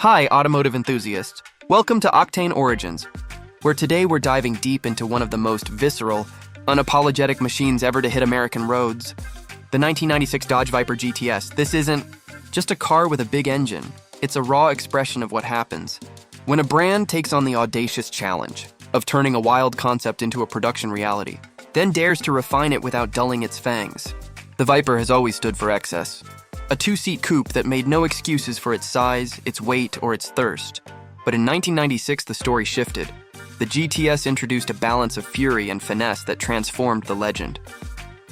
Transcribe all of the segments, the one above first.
Hi, automotive enthusiasts. Welcome to Octane Origins, where today we're diving deep into one of the most visceral, unapologetic machines ever to hit American roads. The 1996 Dodge Viper GTS. This isn't just a car with a big engine. It's a raw expression of what happens when a brand takes on the audacious challenge of turning a wild concept into a production reality, then dares to refine it without dulling its fangs. The Viper has always stood for excess. A two-seat coupe that made no excuses for its size, its weight, or its thirst. But in 1996, the story shifted. The GTS introduced a balance of fury and finesse that transformed the legend.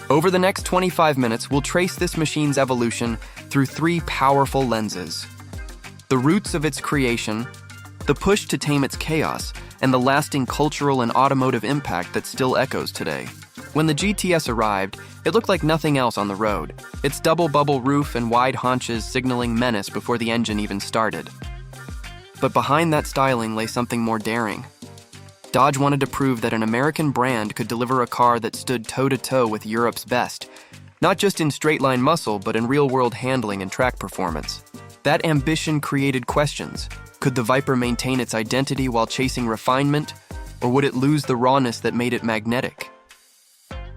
Over the next 25 minutes, we'll trace this machine's evolution through three powerful lenses: the roots of its creation, the push to tame its chaos, and the lasting cultural and automotive impact that still echoes today. When the GTS arrived, it looked like nothing else on the road, its double-bubble roof and wide haunches signaling menace before the engine even started. But behind that styling lay something more daring. Dodge wanted to prove that an American brand could deliver a car that stood toe-to-toe with Europe's best, not just in straight-line muscle, but in real-world handling and track performance. That ambition created questions. Could the Viper maintain its identity while chasing refinement, or would it lose the rawness that made it magnetic?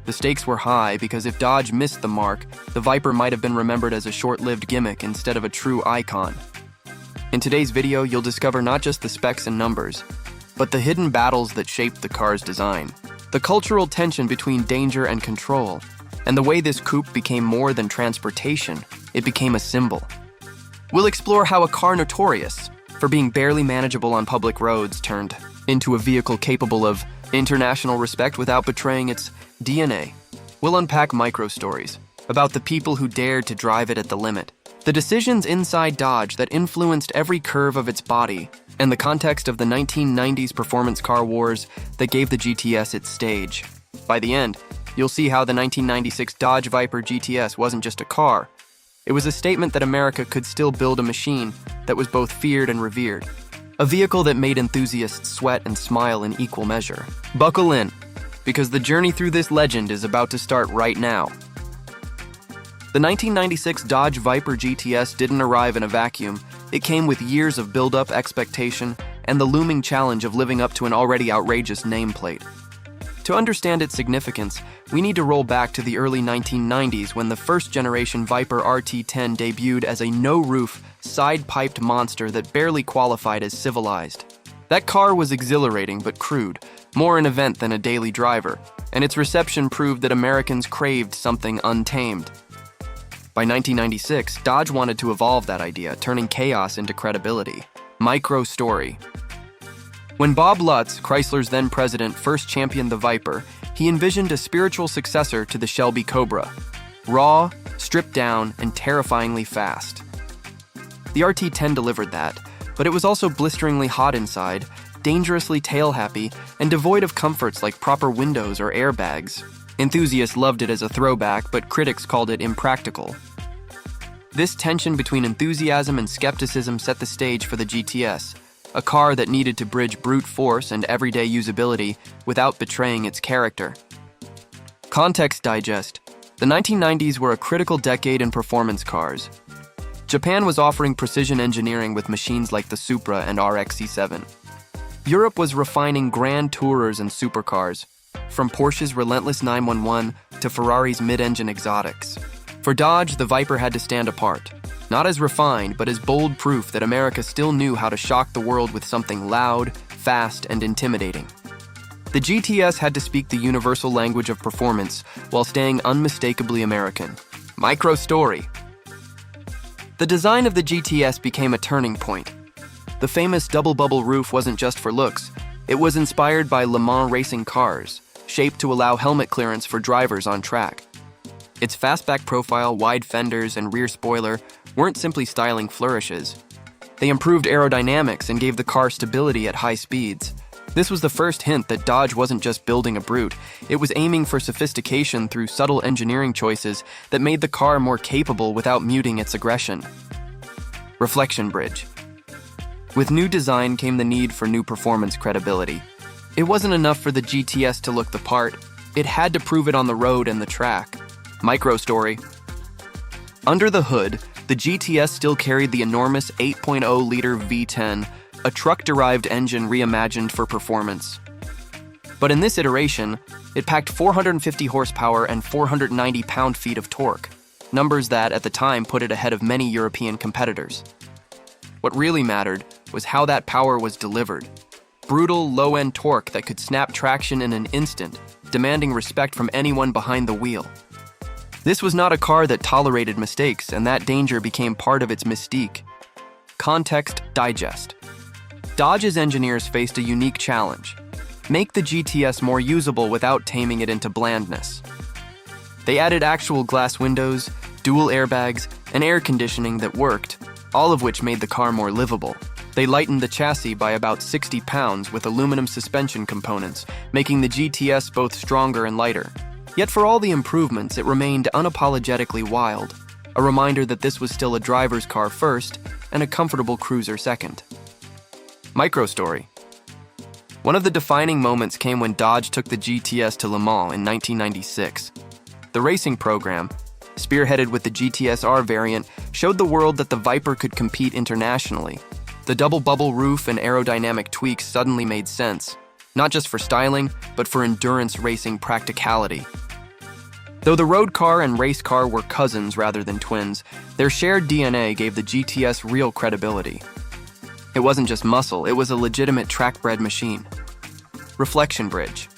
The stakes were high because if Dodge missed the mark, the Viper might have been remembered as a short-lived gimmick instead of a true icon. In today's video, you'll discover not just the specs and numbers, but the hidden battles that shaped the car's design, the cultural tension between danger and control, and the way this coupe became more than transportation, it became a symbol. We'll explore how a car notorious for being barely manageable on public roads turned into a vehicle capable of international respect without betraying its DNA. We'll unpack micro-stories about the people who dared to drive it at the limit, the decisions inside Dodge that influenced every curve of its body, and the context of the 1990s performance car wars that gave the GTS its stage. By the end, you'll see how the 1996 Dodge Viper GTS wasn't just a car. It was a statement that America could still build a machine that was both feared and revered. A vehicle that made enthusiasts sweat and smile in equal measure. Buckle in, because the journey through this legend is about to start right now. The 1996 Dodge Viper GTS didn't arrive in a vacuum. It came with years of build-up expectation and the looming challenge of living up to an already outrageous nameplate. To understand its significance, we need to roll back to the early 1990s when the first-generation Viper RT10 debuted as a no-roof, side-piped monster that barely qualified as civilized. That car was exhilarating but crude, more an event than a daily driver, and its reception proved that Americans craved something untamed. By 1996, Dodge wanted to evolve that idea, turning chaos into credibility. Micro story. When Bob Lutz, Chrysler's then president, first championed the Viper, he envisioned a spiritual successor to the Shelby Cobra. Raw, stripped down, and terrifyingly fast. The RT10 delivered that, but it was also blisteringly hot inside, dangerously tail-happy, and devoid of comforts like proper windows or airbags. Enthusiasts loved it as a throwback, but critics called it impractical. This tension between enthusiasm and skepticism set the stage for the GTS, a car that needed to bridge brute force and everyday usability without betraying its character. Context digest. The 1990s were a critical decade in performance cars. Japan was offering precision engineering with machines like the Supra and RX-7. Europe was refining grand tourers and supercars, from Porsche's relentless 911 to Ferrari's mid-engine exotics. For Dodge, the Viper had to stand apart. Not as refined, but as bold proof that America still knew how to shock the world with something loud, fast, and intimidating. The GTS had to speak the universal language of performance while staying unmistakably American. Micro story. The design of the GTS became a turning point. The famous double-bubble roof wasn't just for looks. It was inspired by Le Mans racing cars, shaped to allow helmet clearance for drivers on track. Its fastback profile, wide fenders, and rear spoiler weren't simply styling flourishes. They improved aerodynamics and gave the car stability at high speeds. This was the first hint that Dodge wasn't just building a brute, it was aiming for sophistication through subtle engineering choices that made the car more capable without muting its aggression. Reflection bridge. With new design came the need for new performance credibility. It wasn't enough for the GTS to look the part, it had to prove it on the road and the track. Micro story. Under the hood, the the GTS still carried the enormous 8.0-liter V10, a truck-derived engine reimagined for performance. But in this iteration, it packed 450 horsepower and 490 pound-feet of torque, numbers that, at the time, put it ahead of many European competitors. What really mattered was how that power was delivered. Brutal, low-end torque that could snap traction in an instant, demanding respect from anyone behind the wheel. This was not a car that tolerated mistakes, and that danger became part of its mystique. Context digest. Dodge's engineers faced a unique challenge: make the GTS more usable without taming it into blandness. They added actual glass windows, dual airbags, and air conditioning that worked, all of which made the car more livable. They lightened the chassis by about 60 pounds with aluminum suspension components, making the GTS both stronger and lighter. Yet for all the improvements, it remained unapologetically wild, a reminder that this was still a driver's car first and a comfortable cruiser second. Microstory. One of the defining moments came when Dodge took the GTS to Le Mans in 1996. The racing program, spearheaded with the GTS-R variant, showed the world that the Viper could compete internationally. The double bubble roof and aerodynamic tweaks suddenly made sense, not just for styling, but for endurance racing practicality. Though the road car and race car were cousins rather than twins, their shared DNA gave the GTS real credibility. It wasn't just muscle, it was a legitimate track-bred machine. Reflection bridge.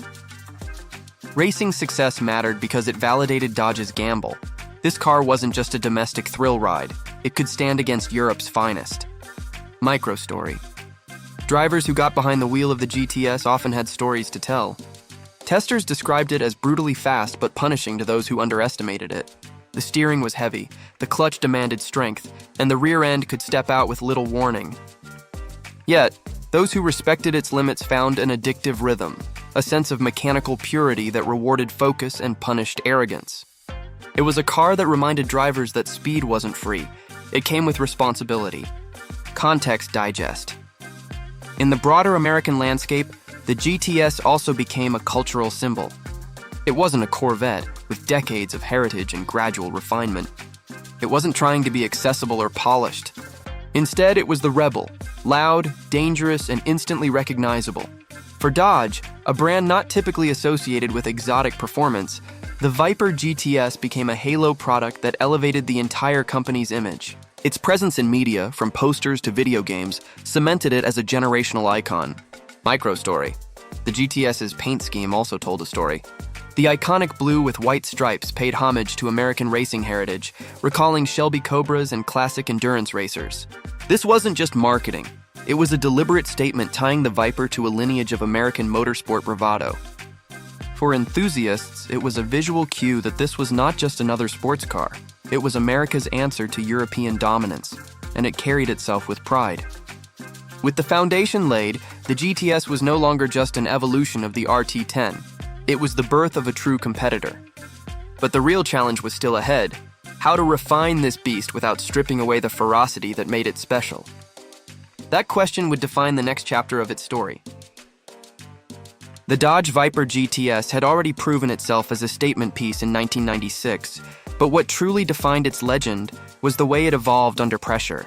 Racing success mattered because it validated Dodge's gamble. This car wasn't just a domestic thrill ride, it could stand against Europe's finest. Microstory. Drivers who got behind the wheel of the GTS often had stories to tell. Testers described it as brutally fast but punishing to those who underestimated it. The steering was heavy, the clutch demanded strength, and the rear end could step out with little warning. Yet, those who respected its limits found an addictive rhythm, a sense of mechanical purity that rewarded focus and punished arrogance. It was a car that reminded drivers that speed wasn't free. It came with responsibility. Context digest. In the broader American landscape, the GTS also became a cultural symbol. It wasn't a Corvette, with decades of heritage and gradual refinement. It wasn't trying to be accessible or polished. Instead, it was the rebel, loud, dangerous, and instantly recognizable. For Dodge, a brand not typically associated with exotic performance, the Viper GTS became a halo product that elevated the entire company's image. Its presence in media, from posters to video games, cemented it as a generational icon. Microstory. The GTS's paint scheme also told a story. The iconic blue with white stripes paid homage to American racing heritage, recalling Shelby Cobras and classic endurance racers. This wasn't just marketing. It was a deliberate statement tying the Viper to a lineage of American motorsport bravado. For enthusiasts, it was a visual cue that this was not just another sports car. It was America's answer to European dominance, and it carried itself with pride. With the foundation laid, the GTS was no longer just an evolution of the RT10. It was the birth of a true competitor. But the real challenge was still ahead: how to refine this beast without stripping away the ferocity that made it special. That question would define the next chapter of its story. The Dodge Viper GTS had already proven itself as a statement piece in 1996, but what truly defined its legend was the way it evolved under pressure.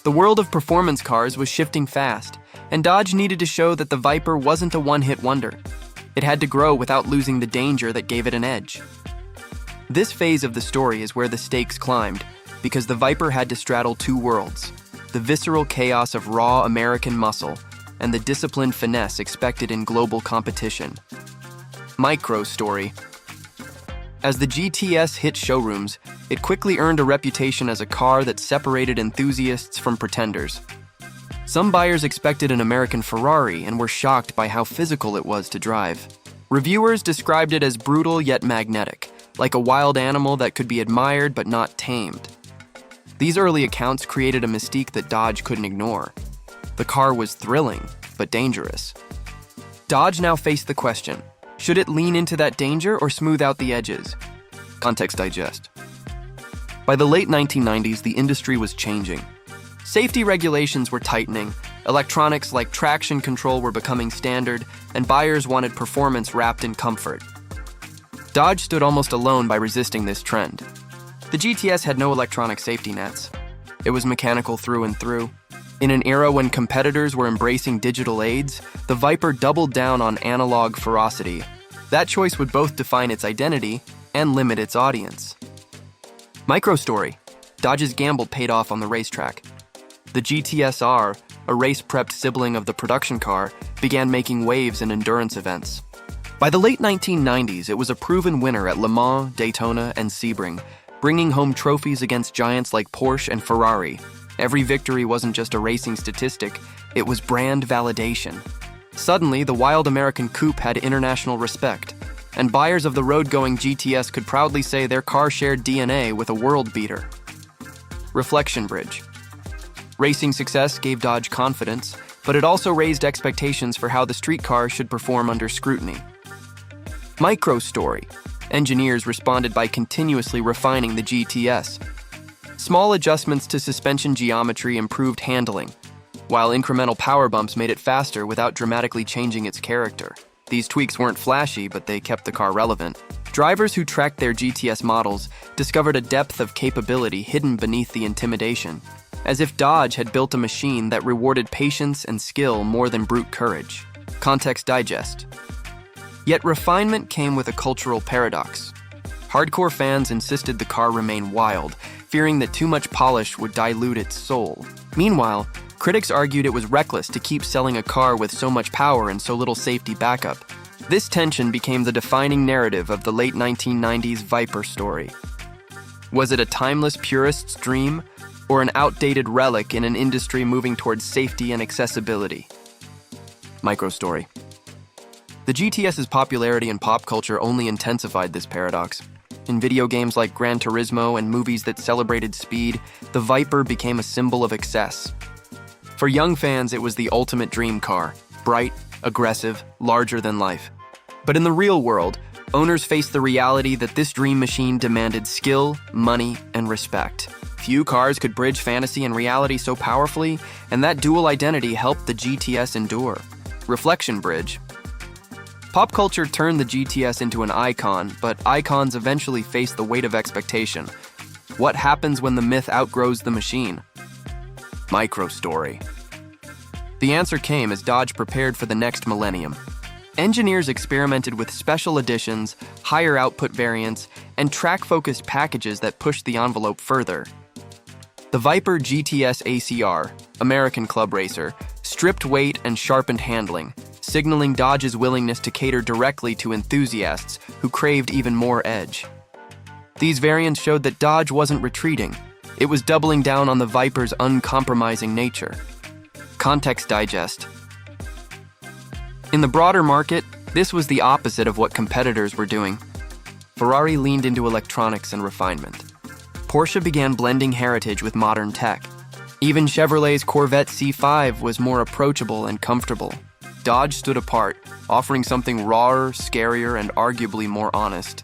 The world of performance cars was shifting fast, and Dodge needed to show that the Viper wasn't a one-hit wonder. It had to grow without losing the danger that gave it an edge. This phase of the story is where the stakes climbed, because the Viper had to straddle two worlds: the visceral chaos of raw American muscle and the disciplined finesse expected in global competition. Microstory. As the GTS hit showrooms, it quickly earned a reputation as a car that separated enthusiasts from pretenders. Some buyers expected an American Ferrari and were shocked by how physical it was to drive. Reviewers described it as brutal yet magnetic, like a wild animal that could be admired but not tamed. These early accounts created a mystique that Dodge couldn't ignore. The car was thrilling, but dangerous. Dodge now faced the question: should it lean into that danger or smooth out the edges? Context digest. By the late 1990s, the industry was changing. Safety regulations were tightening, electronics like traction control were becoming standard, and buyers wanted performance wrapped in comfort. Dodge stood almost alone by resisting this trend. The GTS had no electronic safety nets. It was mechanical through and through. In an era when competitors were embracing digital aids, the Viper doubled down on analog ferocity. That choice would both define its identity and limit its audience. Microstory. Dodge's gamble paid off on the racetrack. The GTS-R, a race-prepped sibling of the production car, began making waves in endurance events. By the late 1990s, it was a proven winner at Le Mans, Daytona, and Sebring, bringing home trophies against giants like Porsche and Ferrari. Every victory wasn't just a racing statistic, it was brand validation. Suddenly, the wild American coupe had international respect, and buyers of the road-going GTS could proudly say their car shared DNA with a world beater. Reflection bridge. Racing success gave Dodge confidence, but it also raised expectations for how the street car should perform under scrutiny. Microstory. Engineers responded by continuously refining the GTS. Small adjustments to suspension geometry improved handling, while incremental power bumps made it faster without dramatically changing its character. These tweaks weren't flashy, but they kept the car relevant. Drivers who tracked their GTS models discovered a depth of capability hidden beneath the intimidation, as if Dodge had built a machine that rewarded patience and skill more than brute courage. Context Digest. Yet refinement came with a cultural paradox. Hardcore fans insisted the car remain wild, fearing that too much polish would dilute its soul. Meanwhile, critics argued it was reckless to keep selling a car with so much power and so little safety backup. This tension became the defining narrative of the late 1990s Viper story. Was it a timeless purist's dream, or an outdated relic in an industry moving towards safety and accessibility? Microstory. The GTS's popularity in pop culture only intensified this paradox. In video games like Gran Turismo and movies that celebrated speed, the Viper became a symbol of excess. For young fans, it was the ultimate dream car, bright, aggressive, larger than life. But in the real world, owners faced the reality that this dream machine demanded skill, money, and respect. Few cars could bridge fantasy and reality so powerfully, and that dual identity helped the GTS endure. Reflection bridge. Pop culture turned the GTS into an icon, but icons eventually face the weight of expectation. What happens when the myth outgrows the machine? Microstory. The answer came as Dodge prepared for the next millennium. Engineers experimented with special editions, higher output variants, and track-focused packages that pushed the envelope further. The Viper GTS ACR, American Club Racer, stripped weight and sharpened handling, signaling Dodge's willingness to cater directly to enthusiasts who craved even more edge. These variants showed that Dodge wasn't retreating. It was doubling down on the Viper's uncompromising nature. Context Digest. In the broader market, this was the opposite of what competitors were doing. Ferrari leaned into electronics and refinement. Porsche began blending heritage with modern tech. Even Chevrolet's Corvette C5 was more approachable and comfortable. Dodge stood apart, offering something rawer, scarier, and arguably more honest.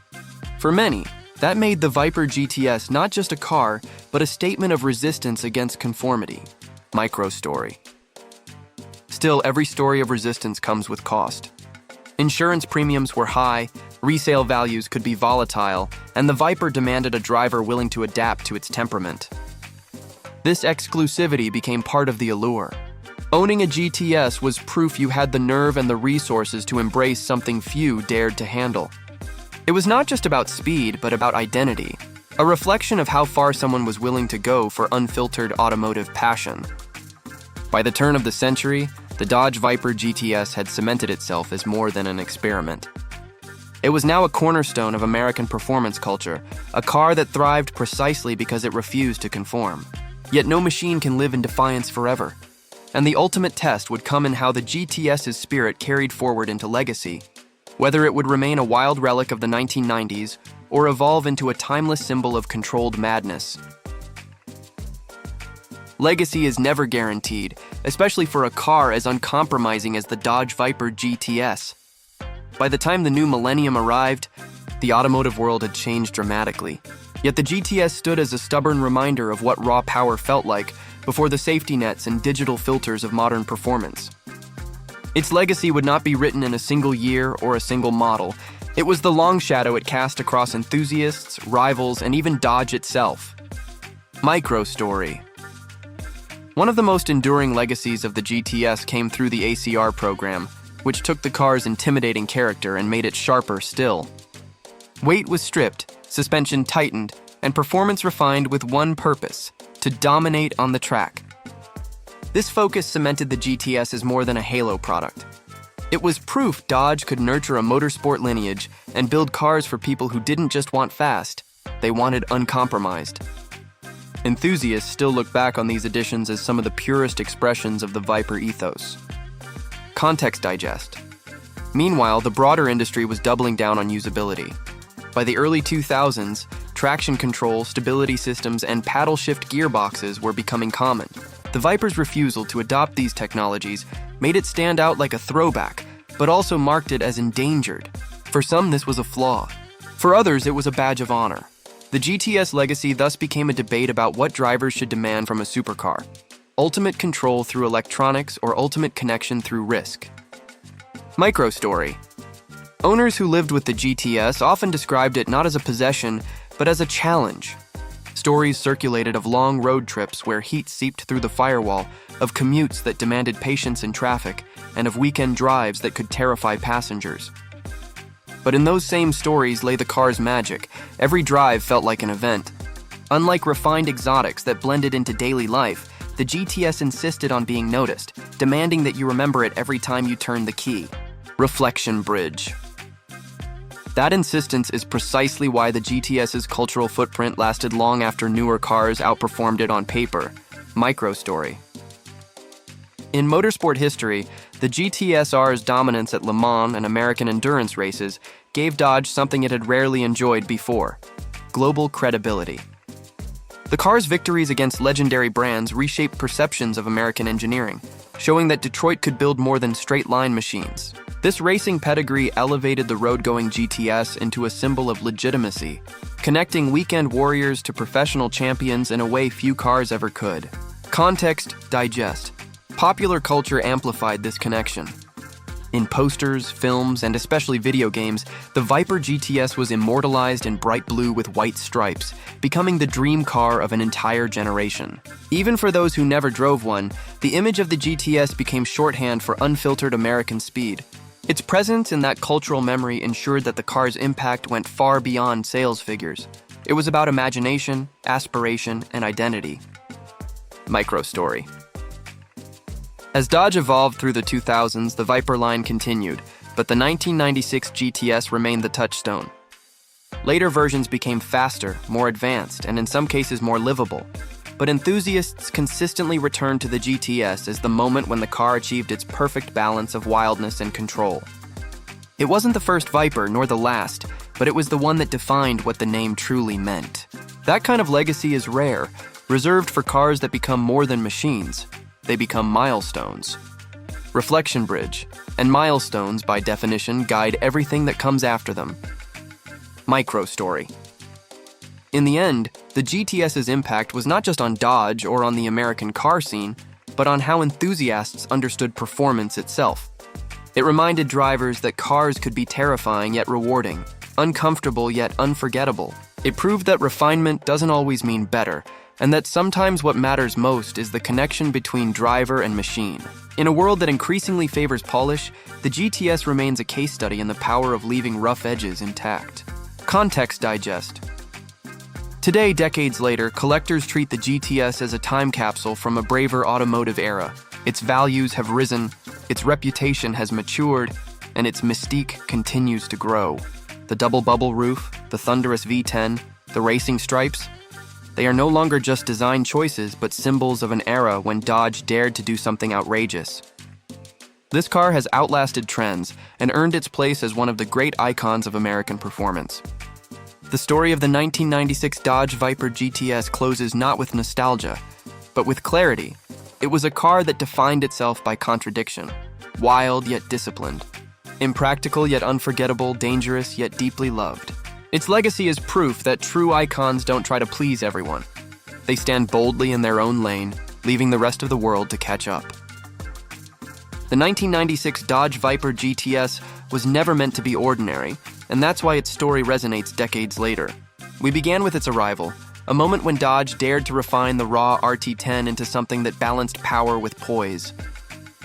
For many, that made the Viper GTS not just a car, but a statement of resistance against conformity. Microstory. Still, every story of resistance comes with cost. Insurance premiums were high, resale values could be volatile, and the Viper demanded a driver willing to adapt to its temperament. This exclusivity became part of the allure. Owning a GTS was proof you had the nerve and the resources to embrace something few dared to handle. It was not just about speed, but about identity, a reflection of how far someone was willing to go for unfiltered automotive passion. By the turn of the century, the Dodge Viper GTS had cemented itself as more than an experiment. It was now a cornerstone of American performance culture, a car that thrived precisely because it refused to conform. Yet no machine can live in defiance forever. And the ultimate test would come in how the GTS's spirit carried forward into legacy, whether it would remain a wild relic of the 1990s or evolve into a timeless symbol of controlled madness. Legacy is never guaranteed, especially for a car as uncompromising as the Dodge Viper GTS. By the time the new millennium arrived, the automotive world had changed dramatically. Yet the GTS stood as a stubborn reminder of what raw power felt like before the safety nets and digital filters of modern performance. Its legacy would not be written in a single year or a single model. It was the long shadow it cast across enthusiasts, rivals, and even Dodge itself. Microstory. One of the most enduring legacies of the GTS came through the ACR program, which took the car's intimidating character and made it sharper still. Weight was stripped, suspension tightened, and performance refined with one purpose: to dominate on the track. This focus cemented the GTS as more than a halo product. It was proof Dodge could nurture a motorsport lineage and build cars for people who didn't just want fast, they wanted uncompromised. Enthusiasts still look back on these additions as some of the purest expressions of the Viper ethos. Context digest. Meanwhile, the broader industry was doubling down on usability. By the early 2000s, traction control, stability systems, and paddle shift gearboxes were becoming common. The Viper's refusal to adopt these technologies made it stand out like a throwback, but also marked it as endangered. For some, this was a flaw. For others, it was a badge of honor. The GTS legacy thus became a debate about what drivers should demand from a supercar: ultimate control through electronics or ultimate connection through risk. Microstory. Owners who lived with the GTS often described it not as a possession, but as a challenge. Stories circulated of long road trips where heat seeped through the firewall, of commutes that demanded patience in traffic, and of weekend drives that could terrify passengers. But in those same stories lay the car's magic. Every drive felt like an event. Unlike refined exotics that blended into daily life, the GTS insisted on being noticed, demanding that you remember it every time you turn the key. Reflection bridge. That insistence is precisely why the GTS's cultural footprint lasted long after newer cars outperformed it on paper. Microstory. In motorsport history, the GTSR's dominance at Le Mans and American endurance races gave Dodge something it had rarely enjoyed before: global credibility. The car's victories against legendary brands reshaped perceptions of American engineering, showing that Detroit could build more than straight-line machines. This racing pedigree elevated the road-going GTS into a symbol of legitimacy, connecting weekend warriors to professional champions in a way few cars ever could. Context digest. Popular culture amplified this connection. In posters, films, and especially video games, the Viper GTS was immortalized in bright blue with white stripes, becoming the dream car of an entire generation. Even for those who never drove one, the image of the GTS became shorthand for unfiltered American speed. Its presence in that cultural memory ensured that the car's impact went far beyond sales figures. It was about imagination, aspiration, and identity. Microstory. As Dodge evolved through the 2000s, the Viper line continued, but the 1996 GTS remained the touchstone. Later versions became faster, more advanced, and in some cases more livable. But enthusiasts consistently returned to the GTS as the moment when the car achieved its perfect balance of wildness and control. It wasn't the first Viper, nor the last, but it was the one that defined what the name truly meant. That kind of legacy is rare, reserved for cars that become more than machines. They become milestones. Reflection bridge, and milestones, by definition, guide everything that comes after them. Microstory. In the end, the GTS's impact was not just on Dodge or on the American car scene, but on how enthusiasts understood performance itself. It reminded drivers that cars could be terrifying yet rewarding, uncomfortable yet unforgettable. It proved that refinement doesn't always mean better, and that sometimes what matters most is the connection between driver and machine. In a world that increasingly favors polish, the GTS remains a case study in the power of leaving rough edges intact. Context digest. Today, decades later, collectors treat the GTS as a time capsule from a braver automotive era. Its values have risen, its reputation has matured, and its mystique continues to grow. The double bubble roof, the thunderous V10, the racing stripes, they are no longer just design choices, but symbols of an era when Dodge dared to do something outrageous. This car has outlasted trends and earned its place as one of the great icons of American performance. The story of the 1996 Dodge Viper GTS closes not with nostalgia, but with clarity. It was a car that defined itself by contradiction, wild yet disciplined, impractical yet unforgettable, dangerous yet deeply loved. Its legacy is proof that true icons don't try to please everyone. They stand boldly in their own lane, leaving the rest of the world to catch up. The 1996 Dodge Viper GTS was never meant to be ordinary, and that's why its story resonates decades later. We began with its arrival, a moment when Dodge dared to refine the raw RT10 into something that balanced power with poise.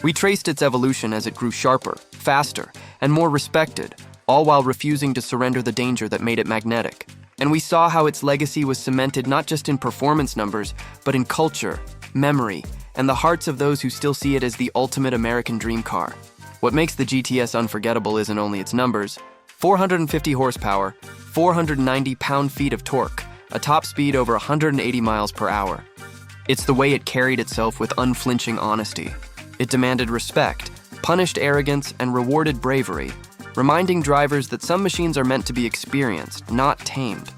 We traced its evolution as it grew sharper, faster, and more respected, all while refusing to surrender the danger that made it magnetic. And we saw how its legacy was cemented not just in performance numbers, but in culture, memory, and the hearts of those who still see it as the ultimate American dream car. What makes the GTS unforgettable isn't only its numbers: 450 horsepower, 490 pound-feet of torque, a top speed over 180 miles per hour. It's the way it carried itself with unflinching honesty. It demanded respect, punished arrogance, and rewarded bravery, reminding drivers that some machines are meant to be experienced, not tamed.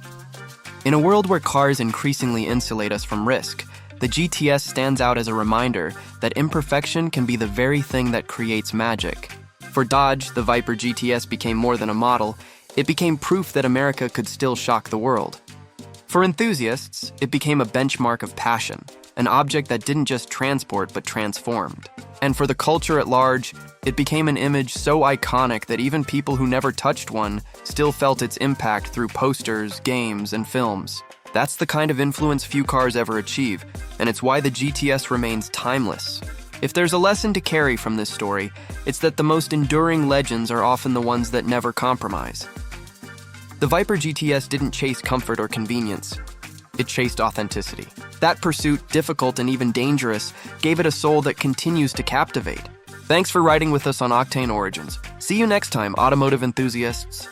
In a world where cars increasingly insulate us from risk, the GTS stands out as a reminder that imperfection can be the very thing that creates magic. For Dodge, the Viper GTS became more than a model. It became proof that America could still shock the world. For enthusiasts, it became a benchmark of passion, an object that didn't just transport but transformed. And for the culture at large, it became an image so iconic that even people who never touched one still felt its impact through posters, games, and films. That's the kind of influence few cars ever achieve, and it's why the GTS remains timeless. If there's a lesson to carry from this story, it's that the most enduring legends are often the ones that never compromise. The Viper GTS didn't chase comfort or convenience. It chased authenticity. That pursuit, difficult and even dangerous, gave it a soul that continues to captivate. Thanks for riding with us on Octane Origins. See you next time, automotive enthusiasts.